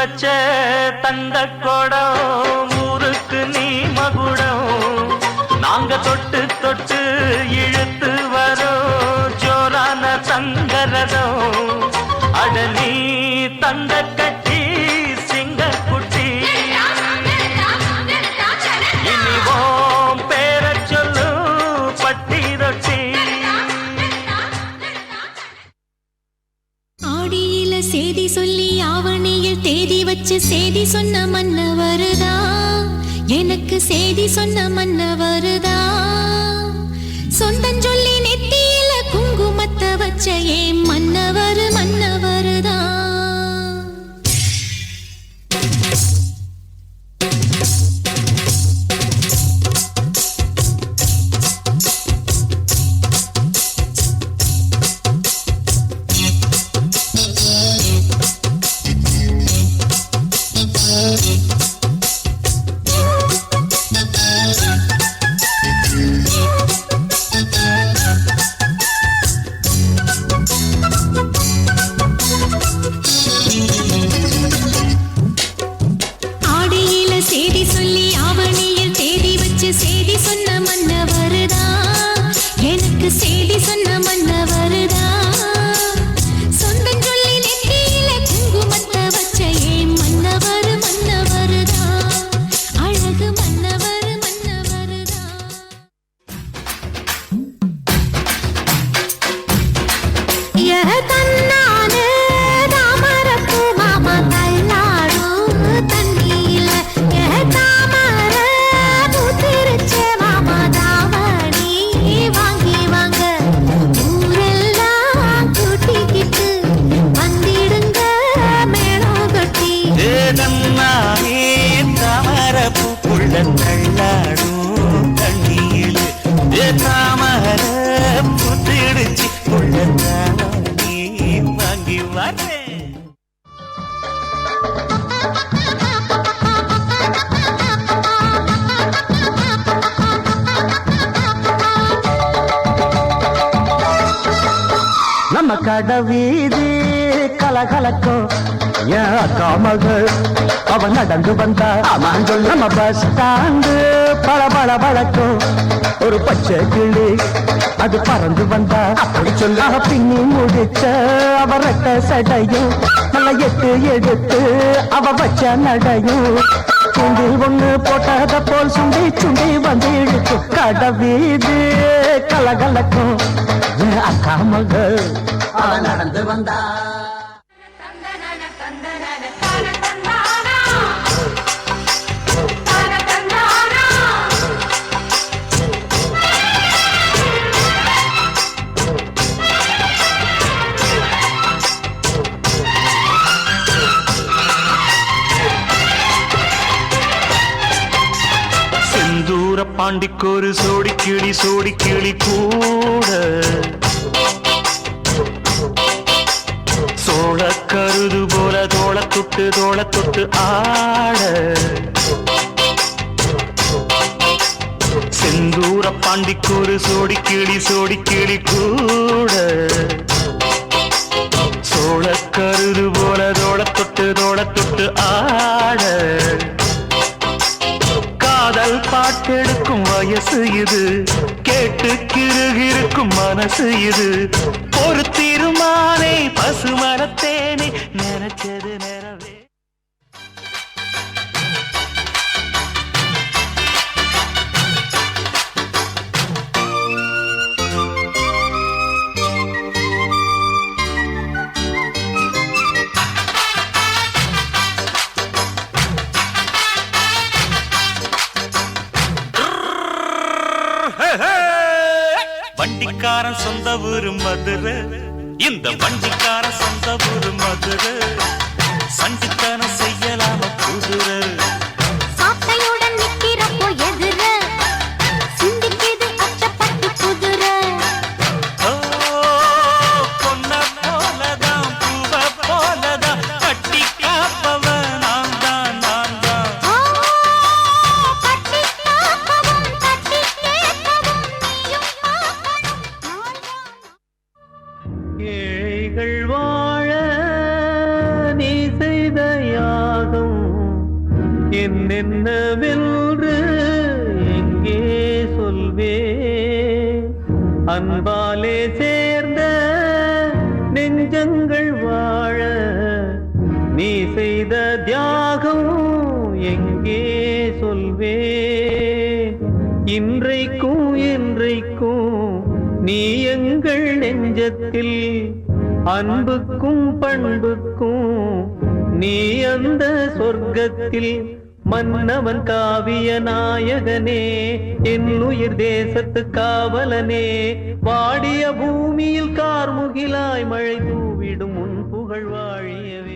வச்ச தங்க கொடம் ஊருக்கு நீ மகுடம் நாங்க தொட்டு தொட்டு இழுத்து வரோம் ஜோரான தங்கரதம் அட நீ தங்க கட்டி சிங்க குட்டி இனிவோம் பேர சொல்லு பட்டி ரொட்டி ஆடியில சேதி சொல்லி ஆவணியில் தேதி வச்சு சேதி சொன்ன மன்னவருதா எனக்கு சேதி சொன்ன மன்னவருதா சொந்தஞ்சொல்லி நெத்தியில குங்குமத்தை வச்ச ஏன் மன்னவர் மன்னவருதா நம்ம கடவீதி கலகலக்கும் என் அக்கா மகள் அவன் நடந்து வந்தா நம்ம பஸ் ஸ்டாண்டு பளபள வழக்கும் ஒரு பச்சை கிளி அது பறந்து வந்தா அப்படி சொல்ல பின்னி முடிச்ச அவ ரெட்ட சடையும் நல்ல எட்டு எடுத்து அவ வச்ச நடையும் சுண்டில் ஒண்ணு போட்டத போல் சுண்டி சுண்டி வந்து இழுக்கும் கடவீதி கலகலக்கும் அக்கா மகள் அவ நடந்து வந்தா செந்தூர பாண்டிக்கொரு சோடி கிளி கூட சோழ கருது போல தோள தொட்டு ஆட செந்தூர பாண்டிக்கொரு சோடி கிளி கூட சோழ கருது போல தோள தொட்டு ஆட காதல் பாட்டெடுக்கும் வயசு இது கேட்டு கிருகிருக்கும் மனசு இது ஒரு தீர்மானே பசுமரத்தேனே நினைச்சது நிறவே வண்டிக்காரன் சொந்த ஊரு மதுரை இந்த வண்டிக்காரன் சொந்த ஊரு மதுரை சண்டித்தனம் செய்யலாம குதிரை சாட்டையுடன் நிக்கிறப்போ எதிர சிந்திக்குது அச்சப்பட்டு குதிரை பொன்ன போலதான் பூவ போலதான் கட்டி காப்பவன் நான் தான் கட்டி காப்பவன் கட்டி கேட்பவன் நீயும் பார்க்கணும் ஏழைகள் வாழ என்னென்னவென்று எங்கே சொல்வே அன்பாலே சேர்ந்த நெஞ்சங்கள் வாழ நீ செய்த தியாகம் எங்கே சொல்வே இன்றைக்கும் என்றைக்கும் நீ எங்கள் நெஞ்சத்தில் அன்புக்கும் பண்புக்கும் நீ அந்த சொர்க்கத்தில் மன்னவன் காவிய நாயகனே என் உயிர் தேசத்து காவலனே வாடிய பூமியில் கார்முகிலாய் மழை தூவிடும் உன் புகழ் வாழியவே